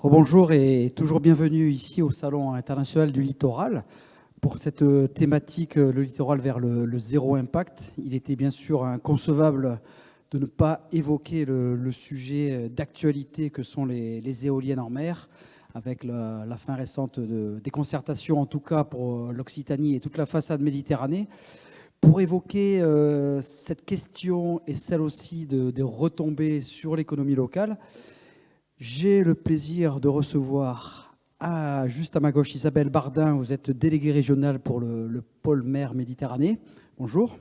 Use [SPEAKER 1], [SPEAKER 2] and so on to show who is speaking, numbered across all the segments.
[SPEAKER 1] Rebonjour et toujours bienvenue ici au Salon international du littoral. Pour cette thématique, le littoral vers le zéro impact, il était bien sûr inconcevable de ne pas évoquer le sujet d'actualité que sont les éoliennes en mer, avec la fin récente des concertations, en tout cas pour l'Occitanie et toute la façade méditerranée. Pour évoquer cette question et celle aussi des retombées sur l'économie locale, j'ai le plaisir de recevoir juste à ma gauche Isabelle Bardin. Vous êtes déléguée régionale pour le pôle mer Méditerranée. Bonjour.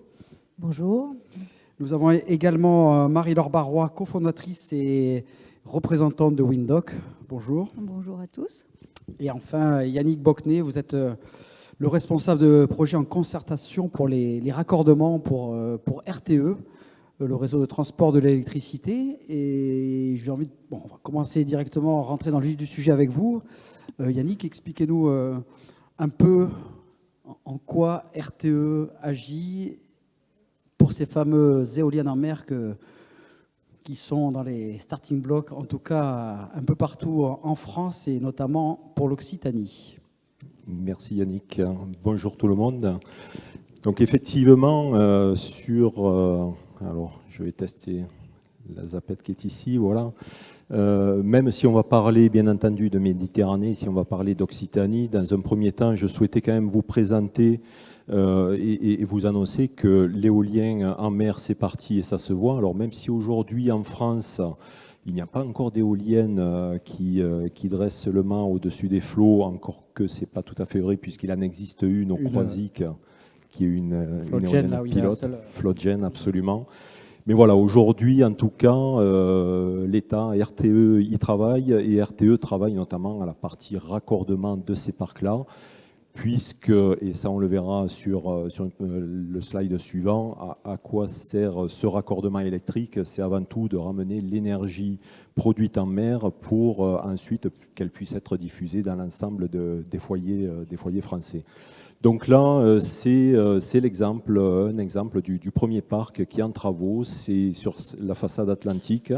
[SPEAKER 2] Bonjour.
[SPEAKER 1] Nous avons également Marie-Laure Barrois, cofondatrice et représentante de Windoc. Bonjour.
[SPEAKER 2] Bonjour à tous.
[SPEAKER 1] Et enfin Yannick Bocnet, vous êtes le responsable de projet en concertation pour les raccordements pour RTE, le réseau de transport de l'électricité. Et j'ai envie on va commencer directement, rentrer dans le vif du sujet avec vous. Yannick, expliquez-nous un peu en quoi RTE agit pour ces fameuses éoliennes en mer qui sont dans les starting blocks, en tout cas un peu partout en France et notamment pour l'Occitanie.
[SPEAKER 3] Merci Yannick. Bonjour tout le monde. Donc effectivement, alors je vais tester la zapette qui est ici, voilà. Même si on va parler bien entendu de Méditerranée, si on va parler d'Occitanie, dans un premier temps, je souhaitais quand même vous présenter et vous annoncer que l'éolien en mer, c'est parti et ça se voit. Alors même si aujourd'hui en France, il n'y a pas encore d'éoliennes qui dressent seulement au-dessus des flots, encore que ce n'est pas tout à fait vrai puisqu'il en existe une au Croisic, qui est une éolienne pilote, Floatgen absolument. Mais voilà, aujourd'hui, en tout cas, l'État, RTE y travaille, et RTE travaille notamment à la partie raccordement de ces parcs-là, puisque, et ça on le verra sur le slide suivant, à quoi sert ce raccordement électrique? C'est avant tout de ramener l'énergie produite en mer pour ensuite qu'elle puisse être diffusée dans l'ensemble des foyers français. Donc là, c'est un exemple du premier parc qui est en travaux. C'est sur la façade atlantique.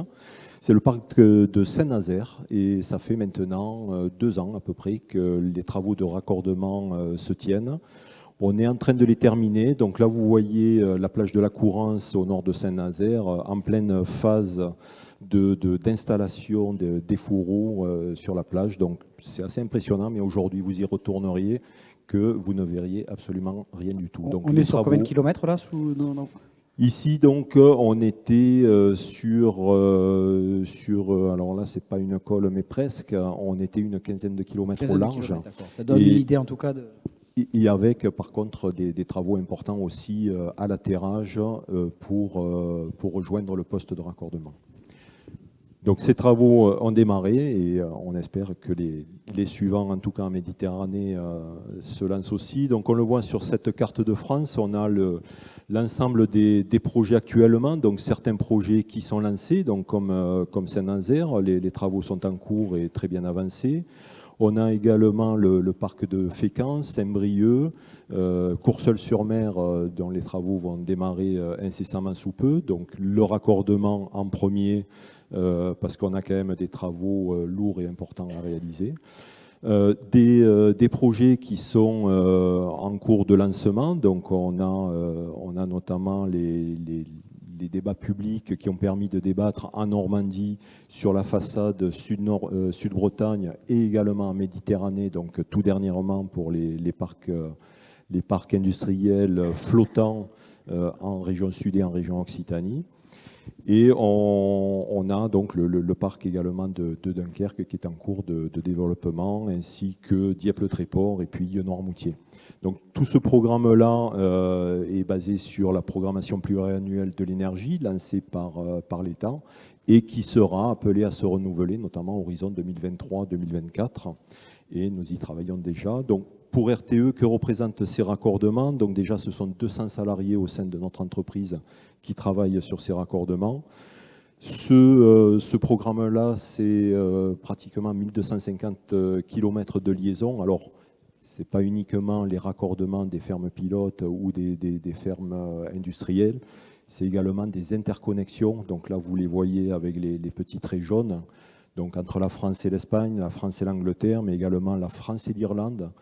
[SPEAKER 3] C'est le parc de Saint-Nazaire et ça fait maintenant 2 ans à peu près que les travaux de raccordement se tiennent. On est en train de les terminer. Donc là, vous voyez la plage de la Courance au nord de Saint-Nazaire en pleine phase d'installation des fourreaux sur la plage. Donc c'est assez impressionnant, mais aujourd'hui, vous y retourneriez que vous ne verriez absolument rien du tout.
[SPEAKER 1] Donc, on est sur combien de kilomètres là non.
[SPEAKER 3] Ici, donc, on était alors là, c'est pas une colle, mais presque, on était une quinzaine de kilomètres au large.
[SPEAKER 1] Ça donne une idée en tout cas.
[SPEAKER 3] Et avec, par contre, des travaux importants aussi à l'atterrage pour rejoindre le poste de raccordement. Donc ces travaux ont démarré et on espère que les suivants, en tout cas en Méditerranée, se lancent aussi. Donc on le voit sur cette carte de France, on a l'ensemble des projets actuellement, donc certains projets qui sont lancés, donc comme Saint-Nazaire, les travaux sont en cours et très bien avancés. On a également le parc de Fécamp, Saint-Brieuc, Courseulles-sur-Mer, dont les travaux vont démarrer incessamment sous peu. Donc le raccordement en premier, parce qu'on a quand même des travaux lourds et importants à réaliser. Des projets qui sont en cours de lancement. Donc on a notamment les débats publics qui ont permis de débattre en Normandie sur la façade Sud-Bretagne et également en Méditerranée, donc tout dernièrement pour les parcs industriels flottants en région Sud et en région Occitanie. Et on a donc le parc également de Dunkerque qui est en cours de développement, ainsi que Dieppe-le-Tréport et puis Noirmoutier. Donc tout ce programme-là est basé sur la programmation pluriannuelle de l'énergie lancée par l'État et qui sera appelé à se renouveler, notamment à horizon 2023-2024. Et nous y travaillons déjà. Donc pour RTE, que représentent ces raccordements? Donc déjà, ce sont 200 salariés au sein de notre entreprise qui travaillent sur ces raccordements. Ce programme-là, c'est pratiquement 1250 km de liaison. Alors, ce n'est pas uniquement les raccordements des fermes pilotes ou des fermes industrielles, c'est également des interconnexions. Donc là, vous les voyez avec les petits traits jaunes. donc entre la France et l'Espagne, la France et l'Angleterre, mais également la France et l'Irlande.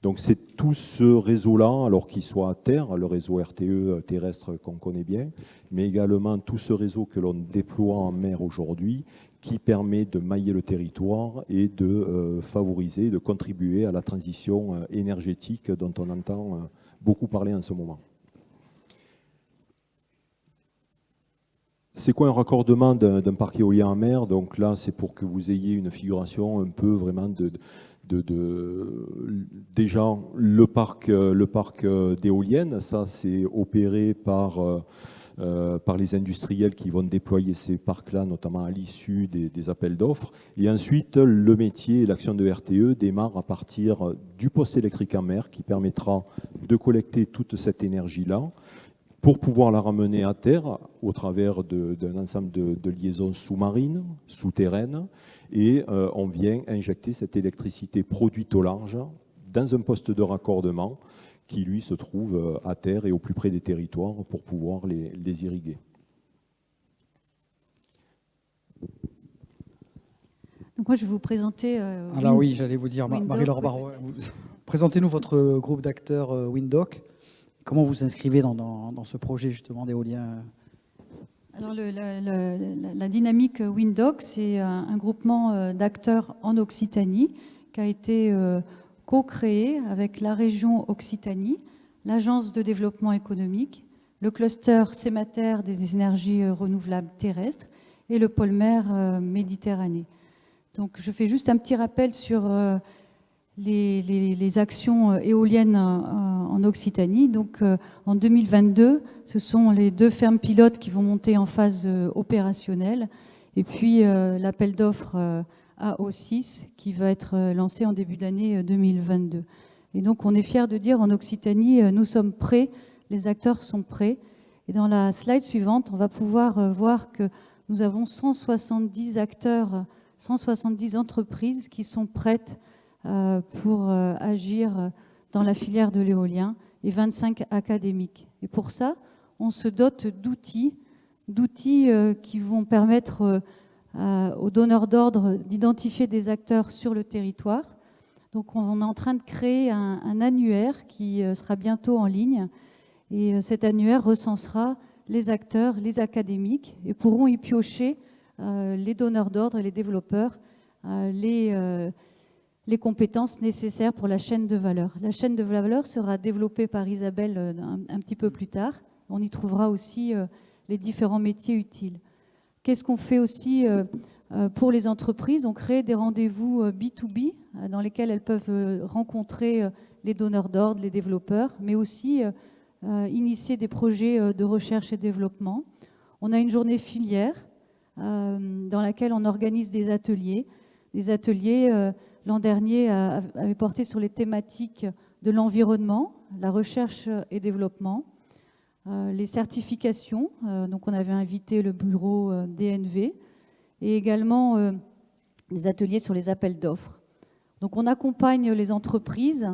[SPEAKER 3] Donc c'est tout ce réseau-là, alors qu'il soit à terre, le réseau RTE terrestre qu'on connaît bien, mais également tout ce réseau que l'on déploie en mer aujourd'hui, qui permet de mailler le territoire et de favoriser, de contribuer à la transition énergétique dont on entend beaucoup parler en ce moment. C'est quoi un raccordement d'un parc éolien en mer? Donc là, c'est pour que vous ayez une figuration un peu vraiment déjà le parc d'éoliennes, ça c'est opéré par les industriels qui vont déployer ces parcs-là, notamment à l'issue des appels d'offres. Et ensuite, le métier et l'action de RTE démarre à partir du poste électrique en mer qui permettra de collecter toute cette énergie-là pour pouvoir la ramener à terre au travers d'un ensemble de liaisons sous-marines, souterraines, et on vient injecter cette électricité produite au large dans un poste de raccordement qui, lui, se trouve à terre et au plus près des territoires pour pouvoir les irriguer.
[SPEAKER 2] Donc moi, je vais vous présenter...
[SPEAKER 1] Alors oui, j'allais vous dire, Marie-Laure Barrois, présentez-nous votre groupe d'acteurs Windoc. Comment vous inscrivez dans ce projet justement d'éolien?
[SPEAKER 2] Alors la dynamique Windoc, c'est un groupement d'acteurs en Occitanie qui a été co-créé avec la région Occitanie, l'Agence de développement économique, le cluster Sémater des énergies renouvelables terrestres et le pôle mer Méditerranée. Donc je fais juste un petit rappel sur les actions éoliennes en Occitanie. Donc en 2022, ce sont les 2 fermes pilotes qui vont monter en phase opérationnelle et puis l'appel d'offres AO6 qui va être lancé en début d'année 2022. Et donc on est fiers de dire en Occitanie, nous sommes prêts, les acteurs sont prêts. Et dans la slide suivante, on va pouvoir voir que nous avons 170 acteurs, 170 entreprises qui sont prêtes pour agir dans la filière de l'éolien et 25 académiques. Et pour ça, on se dote d'outils qui vont permettre aux donneurs d'ordre d'identifier des acteurs sur le territoire. Donc on est en train de créer un annuaire qui sera bientôt en ligne et cet annuaire recensera les acteurs, les académiques et pourront y piocher les donneurs d'ordre et les développeurs, les compétences nécessaires pour la chaîne de valeur. La chaîne de valeur sera développée par Isabelle un petit peu plus tard. On y trouvera aussi les différents métiers utiles. Qu'est-ce qu'on fait aussi pour les entreprises? On crée des rendez-vous B2B dans lesquels elles peuvent rencontrer les donneurs d'ordre, les développeurs, mais aussi initier des projets de recherche et développement. On a une journée filière dans laquelle on organise des ateliers. Des ateliers l'an dernier avait porté sur les thématiques de l'environnement, la recherche et développement, les certifications. Donc on avait invité le bureau DNV et également des ateliers sur les appels d'offres. Donc on accompagne les entreprises,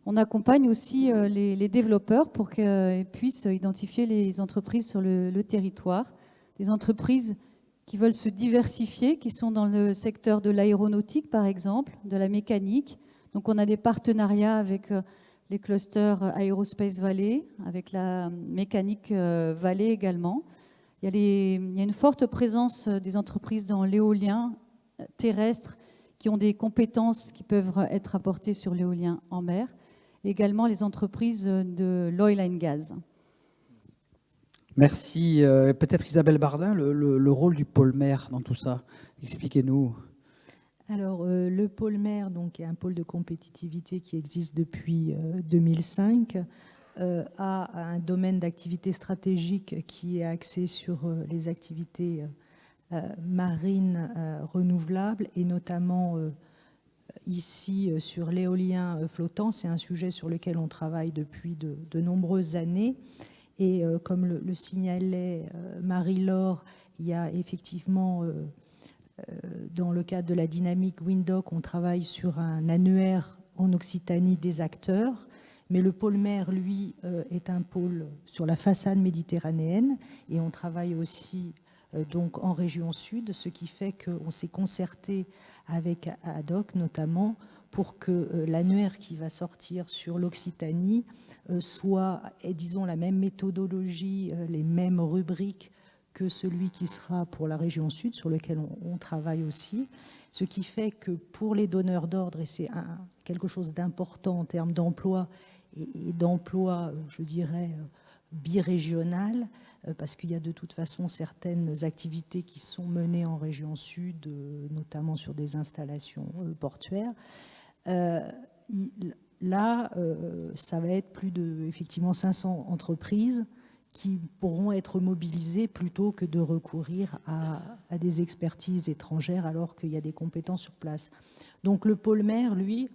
[SPEAKER 2] on accompagne aussi les développeurs pour qu'ils puissent identifier les entreprises sur le territoire, des entreprises qui veulent se diversifier, qui sont dans le secteur de l'aéronautique, par exemple, de la mécanique. Donc, on a des partenariats avec les clusters Aerospace Valley, avec la mécanique Valley également. Il y a une forte présence des entreprises dans l'éolien terrestre qui ont des compétences qui peuvent être apportées sur l'éolien en mer. Et également les entreprises de l'oil and gas.
[SPEAKER 1] Merci. Peut-être Isabelle Bardin, le rôle du pôle mer dans tout ça. Expliquez-nous.
[SPEAKER 4] Alors, le pôle mer, donc, est un pôle de compétitivité qui existe depuis 2005, a un domaine d'activité stratégique qui est axé sur les activités marines renouvelables et notamment ici sur l'éolien flottant. C'est un sujet sur lequel on travaille depuis de nombreuses années. Et comme le signalait Marie-Laure, il y a effectivement, dans le cadre de la dynamique Windoc, on travaille sur un annuaire en Occitanie des acteurs, mais le pôle mer, lui, est un pôle sur la façade méditerranéenne, et on travaille aussi donc en région sud, ce qui fait qu'on s'est concerté avec ADOC notamment pour que l'annuaire qui va sortir sur l'Occitanie soit, disons, la même méthodologie, les mêmes rubriques que celui qui sera pour la région sud, sur lequel on travaille aussi. Ce qui fait que pour les donneurs d'ordre, et c'est quelque chose d'important en termes d'emploi, et d'emploi, je dirais, birégional, parce qu'il y a de toute façon certaines activités qui sont menées en région sud, notamment sur des installations portuaires. Là, ça va être plus de, effectivement, 500 entreprises qui pourront être mobilisées plutôt que de recourir à des expertises étrangères alors qu'il y a des compétences sur place. Donc le pôle mer, lui,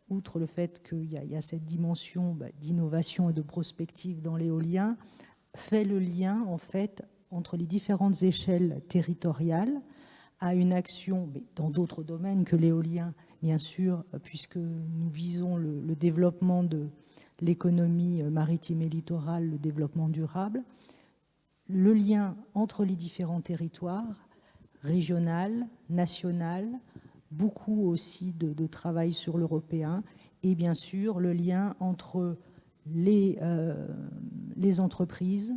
[SPEAKER 4] outre le fait qu'il y a cette dimension d'innovation et de prospective dans l'éolien, fait le lien en fait entre les différentes échelles territoriales à une action dans d'autres domaines que l'éolien, bien sûr, puisque nous visons le développement de l'économie maritime et littorale, le développement durable, le lien entre les différents territoires, régional, national, beaucoup aussi de travail sur l'européen, et bien sûr le lien entre les entreprises,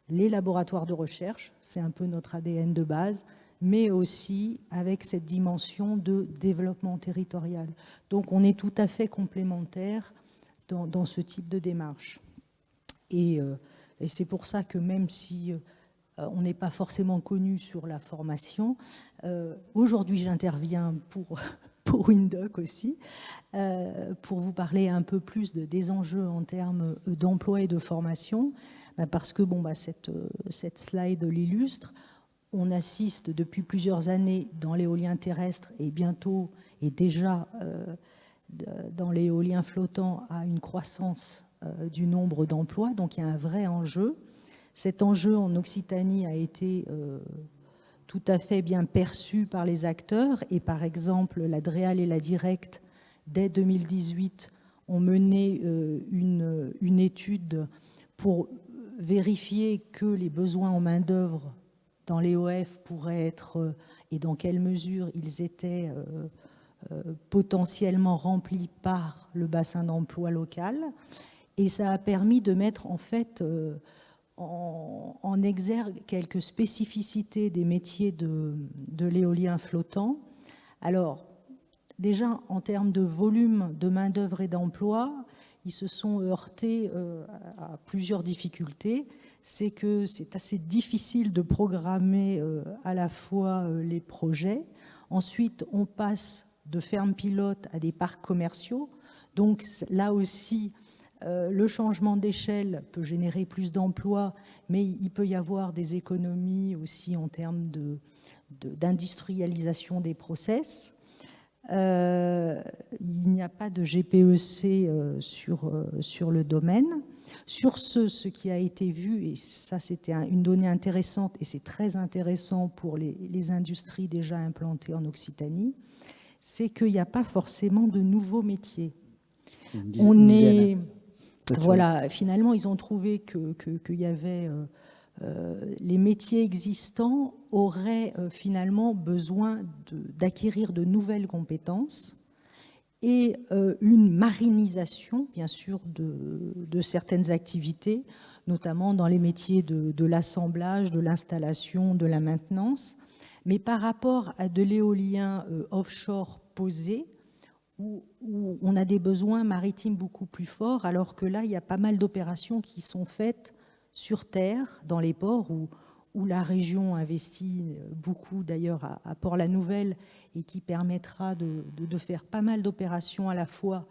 [SPEAKER 4] les laboratoires de recherche, c'est un peu notre ADN de base, mais aussi avec cette dimension de développement territorial. Donc on est tout à fait complémentaires dans ce type de démarche. Et c'est pour ça que même si on n'est pas forcément connu sur la formation, aujourd'hui j'interviens pour Windoc aussi, pour vous parler un peu plus des enjeux en termes d'emploi et de formation, parce que cette slide l'illustre. On assiste depuis plusieurs années dans l'éolien terrestre et bientôt et déjà dans l'éolien flottant à une croissance du nombre d'emplois. Donc il y a un vrai enjeu. Cet enjeu en Occitanie a été tout à fait bien perçu par les acteurs. Et par exemple, la DREAL et la DIRECT, dès 2018, ont mené une étude pour vérifier que les besoins en main-d'œuvre dans l'EOF pourraient être, et dans quelle mesure ils étaient potentiellement remplis par le bassin d'emploi local. Et ça a permis de mettre en fait en exergue quelques spécificités des métiers de l'éolien flottant. Alors, déjà, en termes de volume de main-d'œuvre et d'emploi, ils se sont heurtés à plusieurs difficultés. C'est que c'est assez difficile de programmer à la fois les projets. Ensuite, on passe de fermes pilotes à des parcs commerciaux. Donc là aussi, le changement d'échelle peut générer plus d'emplois, mais il peut y avoir des économies aussi en termes d'industrialisation des process. Il n'y a pas de GPEC sur le domaine. Sur ce qui a été vu, et ça c'était une donnée intéressante, et c'est très intéressant pour les industries déjà implantées en Occitanie, c'est qu'il n'y a pas forcément de nouveaux métiers. Voilà, finalement, ils ont trouvé qu'il y avait les métiers existants auraient finalement besoin d'acquérir de nouvelles compétences et une marinisation, bien sûr, de certaines activités, notamment dans les métiers de l'assemblage, de l'installation, de la maintenance. Mais par rapport à de l'éolien offshore posé, où on a des besoins maritimes beaucoup plus forts, alors que là, il y a pas mal d'opérations qui sont faites sur terre, dans les ports, où la région investit beaucoup, d'ailleurs, à Port-la-Nouvelle, et qui permettra de faire pas mal d'opérations à la fois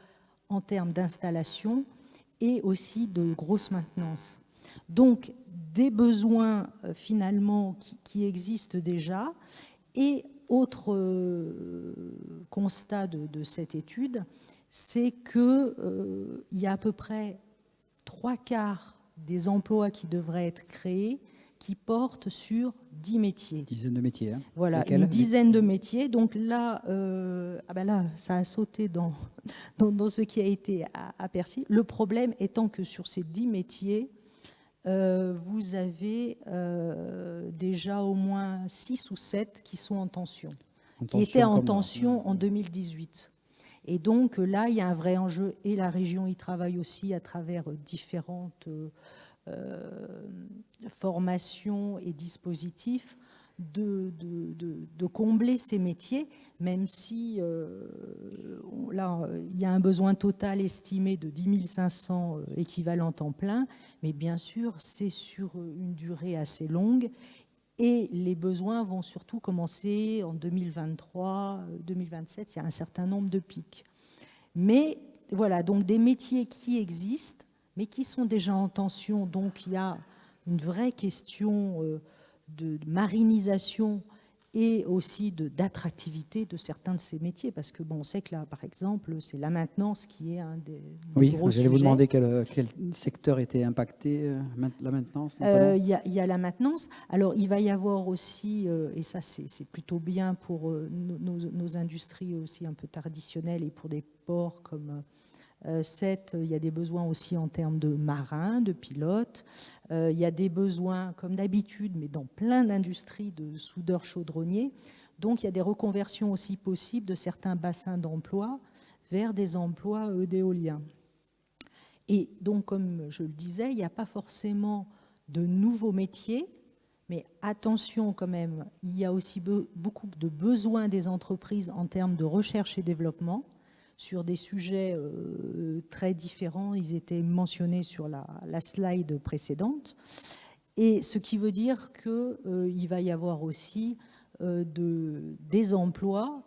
[SPEAKER 4] en termes d'installation et aussi de grosse maintenance. Donc, des besoins, finalement, qui existent déjà, et autre constat de cette étude, c'est qu'il y a à peu près 3/4 des emplois qui devraient être créés qui portent sur 10 métiers.
[SPEAKER 1] Une dizaine de métiers. Hein.
[SPEAKER 4] Voilà,
[SPEAKER 1] lesquels?
[SPEAKER 4] une dizaine de métiers. Donc là, là, ça a sauté dans ce qui a été aperçu. Le problème étant que sur ces 10 métiers, vous avez déjà au moins 6 ou 7 qui sont en tension, qui étaient en tension en 2018. Et donc là, il y a un vrai enjeu, et la région y travaille aussi à travers différentes formations et dispositifs de combler ces métiers, même si là, il y a un besoin total estimé de 10 500 équivalents temps plein, mais bien sûr, c'est sur une durée assez longue. Et les besoins vont surtout commencer en 2023, 2027, il y a un certain nombre de pics. Mais voilà, donc des métiers qui existent, mais qui sont déjà en tension. Donc il y a une vraie question de marinisation et aussi d'attractivité de certains de ces métiers. Parce que bon, on sait que là, par exemple, c'est la maintenance qui est un des gros sujets.
[SPEAKER 1] J'allais vous demander quel secteur était impacté, la maintenance notamment.
[SPEAKER 4] Il y a la maintenance. Alors, il va y avoir aussi, et ça c'est plutôt bien pour nos industries aussi un peu traditionnelles et pour des ports comme Sète, il y a des besoins aussi en termes de marins, de pilotes. Il y a des besoins, comme d'habitude, mais dans plein d'industries de soudeurs chaudronniers. Donc, il y a des reconversions aussi possibles de certains bassins d'emploi vers des emplois d'éolien. Et donc, comme je le disais, il n'y a pas forcément de nouveaux métiers, mais attention quand même, il y a aussi beaucoup de besoins des entreprises en termes de recherche et développement sur des sujets très différents. Ils étaient mentionnés sur la slide précédente. Et ce qui veut dire qu'il va y avoir aussi des emplois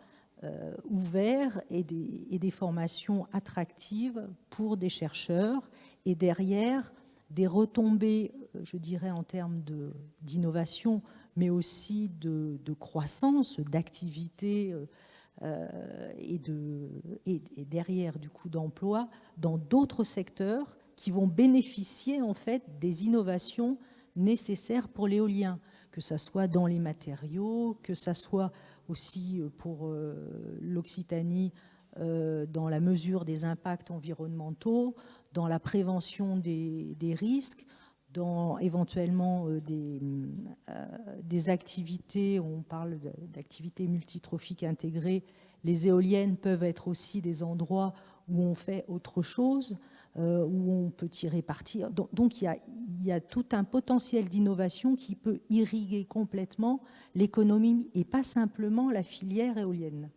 [SPEAKER 4] ouverts et des formations attractives pour des chercheurs. Et derrière, des retombées, je dirais, en termes d'innovation, mais aussi de croissance, d'activité et derrière du coup d'emploi dans d'autres secteurs qui vont bénéficier en fait des innovations nécessaires pour l'éolien, que ça soit dans les matériaux, que ça soit aussi pour l'Occitanie dans la mesure des impacts environnementaux, dans la prévention des risques, dans éventuellement des activités, on parle d'activités multitrophiques intégrées. Les éoliennes peuvent être aussi des endroits où on fait autre chose, où on peut tirer parti. Donc il y a tout un potentiel d'innovation qui peut irriguer complètement l'économie et pas simplement la filière éolienne.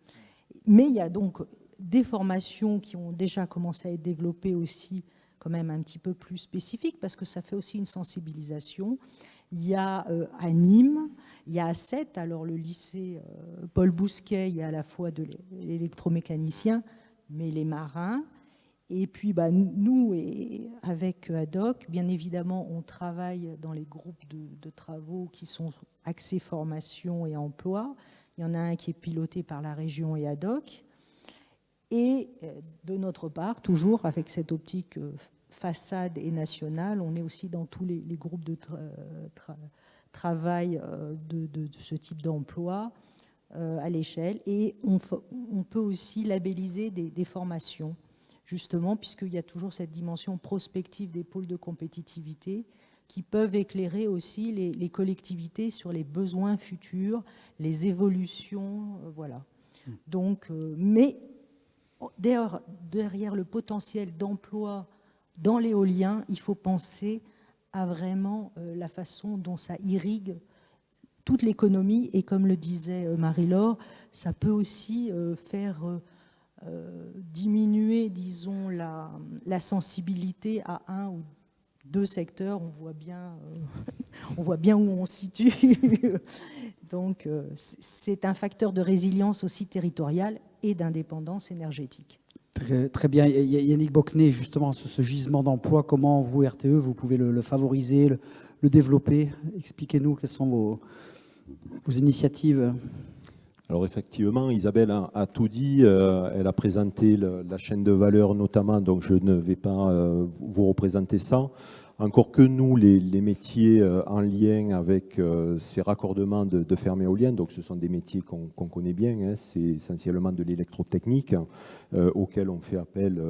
[SPEAKER 4] Mais il y a donc des formations qui ont déjà commencé à être développées aussi, quand même un petit peu plus spécifiques, parce que ça fait aussi une sensibilisation. Il y a à Nîmes, il y a à Sète, alors le lycée Paul Bousquet, il y a à la fois de l'électromécanicien, mais les marins. Et puis nous, avec ADOC, bien évidemment, on travaille dans les groupes de travaux qui sont axés formation et emploi. Il y en a un qui est piloté par la région et ADOC. Et de notre part, toujours avec cette optique façade et nationale, on est aussi dans tous les groupes de travail de ce type d'emploi à l'échelle. Et on peut aussi labelliser des formations, justement, puisqu'il y a toujours cette dimension prospective des pôles de compétitivité qui peuvent éclairer aussi les collectivités sur les besoins futurs, les évolutions, voilà. Donc, mais derrière le potentiel d'emploi dans l'éolien, il faut penser à vraiment la façon dont ça irrigue toute l'économie. Et comme le disait Marie-Laure, ça peut aussi faire diminuer, disons, la sensibilité à un ou deux secteurs. On voit bien où on se situe. Donc, c'est un facteur de résilience aussi territoriale et d'indépendance énergétique.
[SPEAKER 1] Très bien. Yannick Bocquet, justement, ce gisement d'emploi, comment vous, RTE, vous pouvez le favoriser, le développer? Expliquez-nous quelles sont vos initiatives.
[SPEAKER 3] Alors effectivement, Isabelle a tout dit. Elle a présenté la chaîne de valeur notamment, donc je ne vais pas vous représenter ça. Encore que nous, les métiers en lien avec ces raccordements de fermes éoliennes, donc ce sont des métiers qu'on connaît bien, hein, c'est essentiellement de l'électrotechnique auquel on fait appel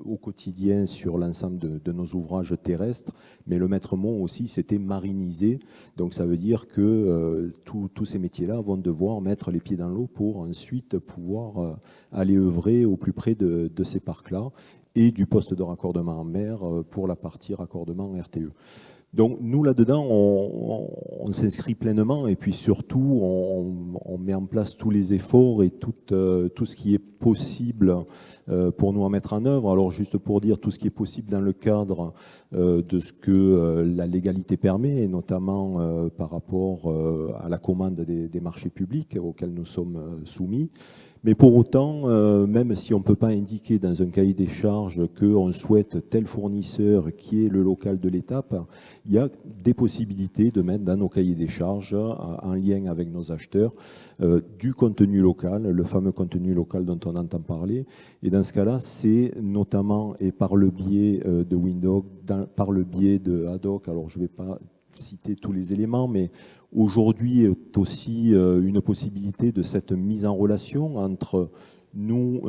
[SPEAKER 3] au quotidien sur l'ensemble de nos ouvrages terrestres. Mais le maître mot aussi, c'était mariniser. Donc ça veut dire que tous ces métiers-là vont devoir mettre les pieds dans l'eau pour ensuite pouvoir aller œuvrer au plus près de ces parcs-là, et du poste de raccordement en mer pour la partie raccordement RTE. Donc nous, là-dedans, on s'inscrit pleinement, et puis surtout, on met en place tous les efforts et tout ce qui est possible pour nous en mettre en œuvre. Alors juste pour dire tout ce qui est possible dans le cadre de ce que la légalité permet, et notamment par rapport à la commande des marchés publics auxquels nous sommes soumis. Mais pour autant, même si on ne peut pas indiquer dans un cahier des charges qu'on souhaite tel fournisseur qui est le local de l'étape, il y a des possibilités de mettre dans nos cahiers des charges, en lien avec nos acheteurs, du contenu local, le fameux contenu local dont on entend parler. Et dans ce cas-là, c'est notamment, et par le biais de Windhoek, par le biais de Haddock, alors je ne vais pas citer tous les éléments, mais aujourd'hui est aussi une possibilité de cette mise en relation entre nous,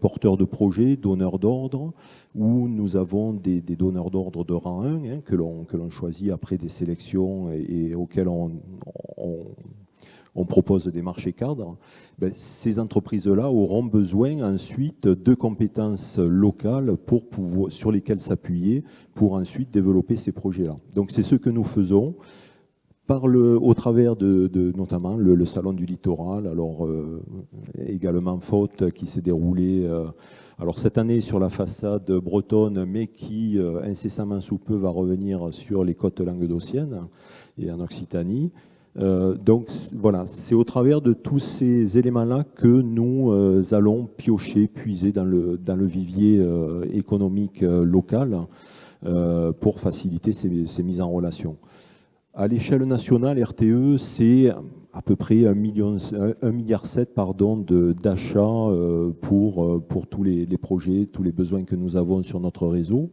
[SPEAKER 3] porteurs de projets, donneurs d'ordre, où nous avons des donneurs d'ordre de rang 1 hein, que l'on choisit après des sélections et auxquels on propose des marchés cadres. Ben, ces entreprises-là auront besoin ensuite de compétences locales sur lesquelles s'appuyer pour ensuite développer ces projets-là. Donc c'est ce que nous faisons au travers de notamment le Salon du Littoral, alors également Faute qui s'est déroulé alors cette année sur la façade bretonne, mais qui incessamment sous peu va revenir sur les côtes languedociennes et en Occitanie. Donc voilà, c'est au travers de tous ces éléments-là que nous allons piocher, puiser dans le vivier économique local pour faciliter ces mises en relation. À l'échelle nationale, RTE, c'est à peu près 1,7 milliard d'achats pour tous les projets, tous les besoins que nous avons sur notre réseau.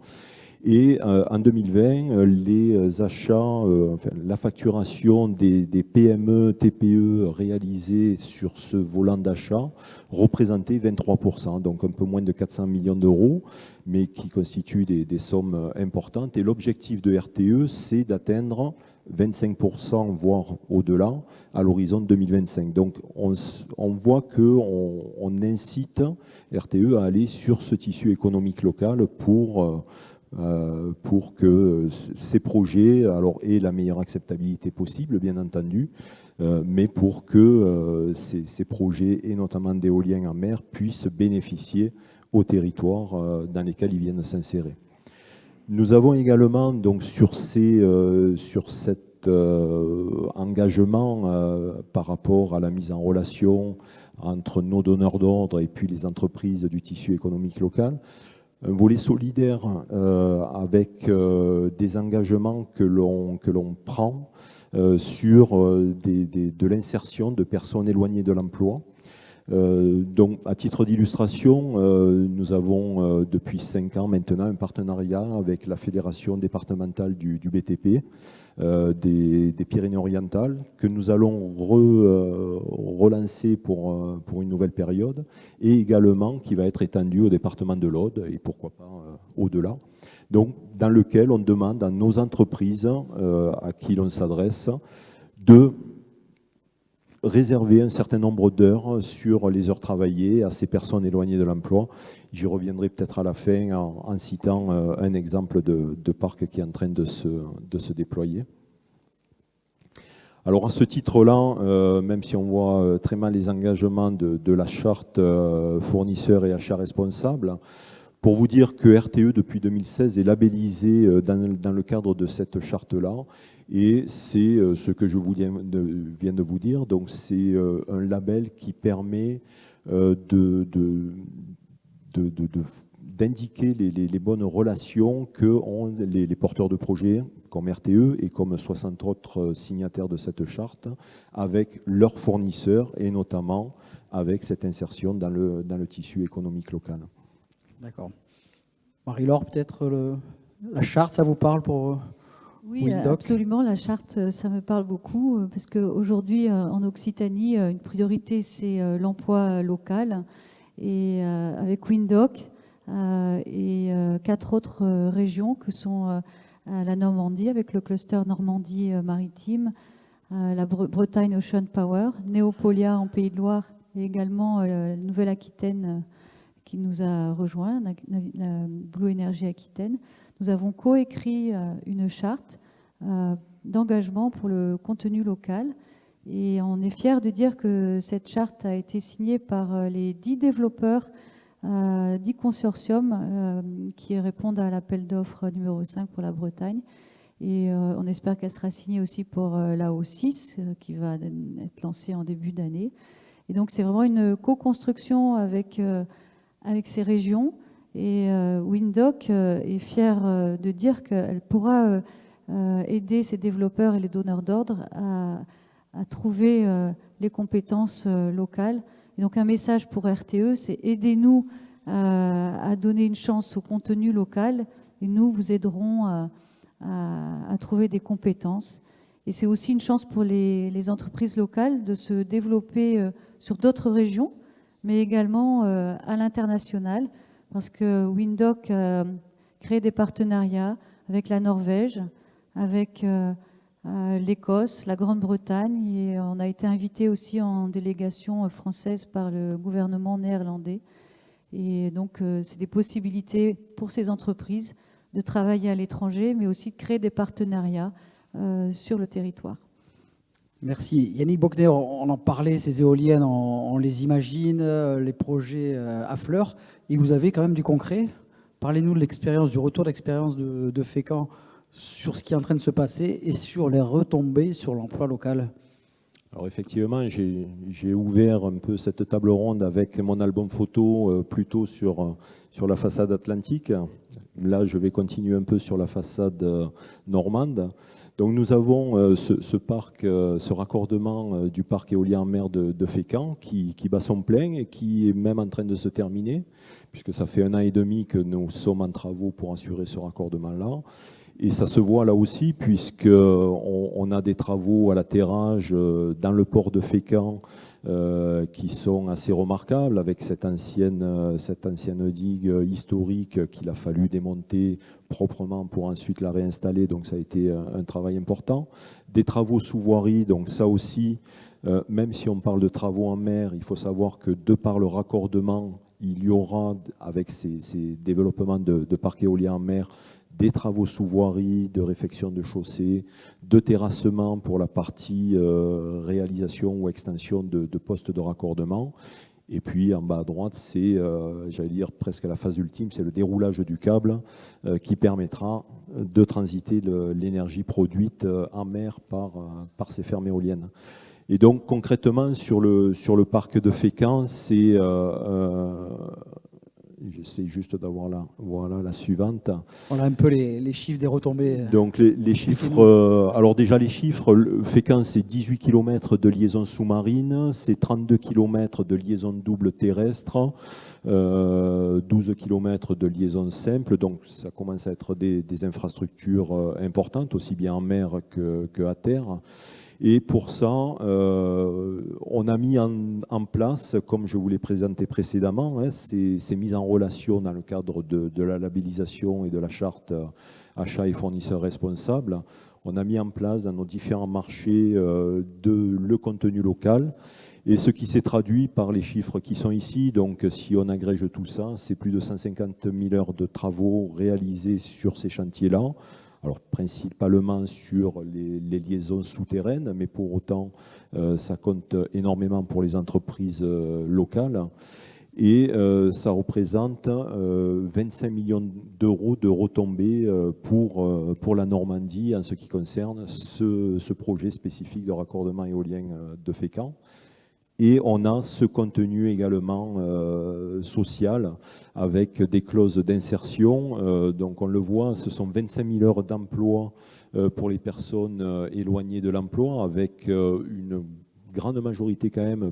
[SPEAKER 3] Et en 2020, les achats, la facturation des PME, TPE réalisées sur ce volant d'achat représentait 23%, donc un peu moins de 400 millions d'euros, mais qui constituent des sommes importantes. Et l'objectif de RTE, c'est d'atteindre 25%, voire au-delà, à l'horizon 2025. Donc on voit qu'on incite RTE à aller sur ce tissu économique local pour que ces projets aient la meilleure acceptabilité possible, bien entendu, mais pour que ces projets, et notamment d'éoliens en mer, puissent bénéficier aux territoires dans lesquels ils viennent s'insérer. Nous avons également, donc, sur cet engagement par rapport à la mise en relation entre nos donneurs d'ordre et puis les entreprises du tissu économique local, un volet solidaire avec des engagements que l'on prend sur de l'insertion de personnes éloignées de l'emploi. Donc, à titre d'illustration, nous avons depuis 5 ans maintenant un partenariat avec la Fédération départementale du BTP des Pyrénées-Orientales que nous allons relancer pour une nouvelle période, et également qui va être étendu au département de l'Aude et pourquoi pas au-delà. Donc, dans lequel on demande à nos entreprises à qui l'on s'adresse de réserver un certain nombre d'heures sur les heures travaillées à ces personnes éloignées de l'emploi. J'y reviendrai peut-être à la fin en citant un exemple de parc qui est en train de se déployer. Alors à ce titre-là, même si on voit très mal les engagements de la charte fournisseur et achat responsable, pour vous dire que RTE depuis 2016 est labellisé dans le cadre de cette charte-là. Et c'est ce que je viens de vous dire. Donc c'est un label qui permet d'indiquer les bonnes relations qu'ont les porteurs de projets comme RTE et comme 60 autres signataires de cette charte avec leurs fournisseurs, et notamment avec cette insertion dans le tissu économique local.
[SPEAKER 1] D'accord. Marie-Laure, peut-être La charte, ça vous parle pour
[SPEAKER 2] Oui,
[SPEAKER 1] Windoc?
[SPEAKER 2] absolument. La charte, ça me parle beaucoup parce qu'aujourd'hui, en Occitanie, une priorité, c'est l'emploi local. Et avec Windoc et 4 autres régions que sont la Normandie, avec le cluster Normandie maritime, la Bretagne Ocean Power, Néopolia en Pays de Loire et également la Nouvelle-Aquitaine qui nous a rejoint, la Blue Energy Aquitaine. Nous avons coécrit une charte d'engagement pour le contenu local. Et on est fiers de dire que cette charte a été signée par les 10 développeurs, 10 consortiums qui répondent à l'appel d'offres numéro 5 pour la Bretagne. Et on espère qu'elle sera signée aussi pour la O6 qui va être lancée en début d'année. Et donc c'est vraiment une co-construction avec ces régions. Et Windoc est fier de dire qu'elle pourra aider ces développeurs et les donneurs d'ordre à trouver les compétences locales. Et donc un message pour RTE, c'est aidez-nous à donner une chance au contenu local et nous vous aiderons à trouver des compétences. Et c'est aussi une chance pour les entreprises locales de se développer sur d'autres régions, mais également à l'international, parce que Windoc crée des partenariats avec la Norvège, avec l'Écosse, la Grande-Bretagne, et on a été invité aussi en délégation française par le gouvernement néerlandais. Et donc, c'est des possibilités pour ces entreprises de travailler à l'étranger, mais aussi de créer des partenariats sur le territoire.
[SPEAKER 1] Merci. Yannick Bockner, on en parlait, ces éoliennes, on les imagine, les projets à fleurs, et vous avez quand même du concret. Parlez-nous de l'expérience, du retour d'expérience de Fécamp sur ce qui est en train de se passer et sur les retombées sur l'emploi local.
[SPEAKER 3] Alors effectivement, j'ai ouvert un peu cette table ronde avec mon album photo plutôt sur la façade atlantique. Là, je vais continuer un peu sur la façade normande. Donc nous avons ce parc, ce raccordement du parc éolien en mer de Fécamp qui bat son plein et qui est même en train de se terminer, puisque ça fait 1 an et demi que nous sommes en travaux pour assurer ce raccordement-là. Et ça se voit là aussi, puisqu'on a des travaux à l'atterrage dans le port de Fécamp qui sont assez remarquables, avec cette ancienne digue historique qu'il a fallu démonter proprement pour ensuite la réinstaller. Donc ça a été un travail important. Des travaux sous voirie, donc ça aussi, même si on parle de travaux en mer, il faut savoir que de par le raccordement, il y aura, avec ces développements de parcs éoliens en mer, des travaux sous voirie, de réfection de chaussées, de terrassement pour la partie réalisation ou extension de postes de raccordement. Et puis en bas à droite, c'est, j'allais dire, presque la phase ultime, c'est le déroulage du câble qui permettra de transiter l'énergie produite en mer par ces fermes éoliennes. Et donc concrètement, sur le parc de Fécamp, c'est... J'essaie juste d'avoir voilà la suivante.
[SPEAKER 1] On a un peu les chiffres des retombées.
[SPEAKER 3] Donc les chiffres, alors déjà les chiffres, Fécamp c'est 18 km de liaison sous-marine, c'est 32 km de liaison double terrestre, 12 km de liaison simple, donc ça commence à être des infrastructures importantes, aussi bien en mer qu'à terre. Et pour ça, on a mis en place, comme je vous l'ai présenté précédemment, ces mises en relation dans le cadre de la labellisation et de la charte achats et fournisseurs responsables. On a mis en place dans nos différents marchés le contenu local. Et ce qui s'est traduit par les chiffres qui sont ici, donc si on agrège tout ça, c'est plus de 150 000 heures de travaux réalisés sur ces chantiers-là. Alors principalement sur les liaisons souterraines, mais pour autant, ça compte énormément pour les entreprises locales. Et ça représente 25 millions d'euros de retombées pour la Normandie en ce qui concerne ce projet spécifique de raccordement éolien de Fécamp. Et on a ce contenu également social avec des clauses d'insertion. Donc on le voit, ce sont 25 000 heures d'emploi pour les personnes éloignées de l'emploi avec une grande majorité quand même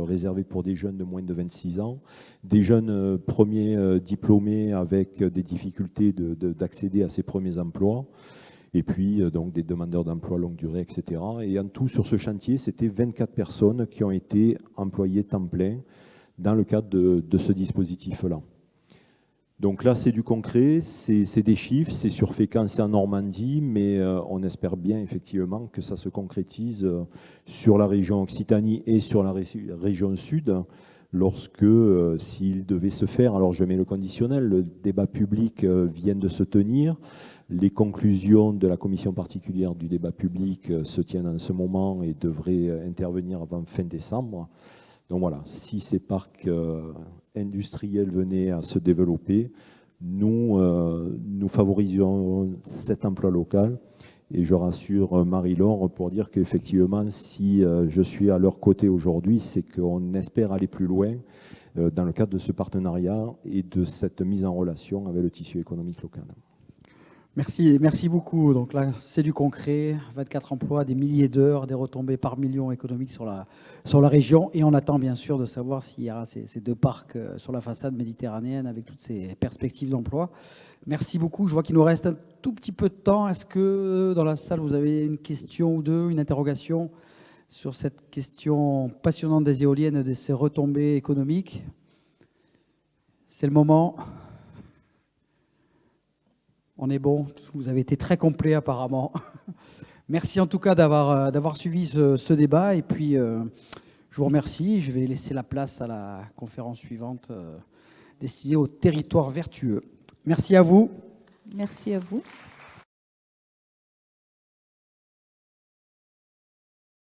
[SPEAKER 3] réservée pour des jeunes de moins de 26 ans, des jeunes premiers diplômés avec des difficultés d'accéder à ces premiers emplois, et puis donc des demandeurs d'emploi longue durée, etc. Et en tout, sur ce chantier, c'était 24 personnes qui ont été employées temps plein dans le cadre de ce dispositif-là. Donc là, c'est du concret, c'est des chiffres, c'est sur Fécamp, c'est en Normandie, mais on espère bien effectivement que ça se concrétise sur la région Occitanie et sur la région Sud, lorsque, s'il devait se faire, alors je mets le conditionnel, le débat public vient de se tenir, les conclusions de la commission particulière du débat public se tiennent en ce moment et devraient intervenir avant fin décembre. Donc voilà, si ces parcs industriels venaient à se développer, nous favorisions cet emploi local. Et je rassure Marie-Laure pour dire qu'effectivement, si je suis à leur côté aujourd'hui, c'est qu'on espère aller plus loin dans le cadre de ce partenariat et de cette mise en relation avec le tissu économique local.
[SPEAKER 1] Merci beaucoup. Donc là, c'est du concret, 24 emplois, des milliers d'heures, des retombées par million économiques sur la région. Et on attend bien sûr de savoir s'il y aura ces 2 parcs sur la façade méditerranéenne avec toutes ces perspectives d'emploi. Merci beaucoup. Je vois qu'il nous reste un tout petit peu de temps. Est-ce que dans la salle, vous avez une question ou deux, une interrogation sur cette question passionnante des éoliennes et de ces retombées économiques? C'est le moment. On est bon, vous avez été très complet apparemment. Merci en tout cas d'avoir suivi ce débat. Et puis, je vous remercie. Je vais laisser la place à la conférence suivante destinée aux territoires vertueux. Merci à vous.
[SPEAKER 2] Merci à vous.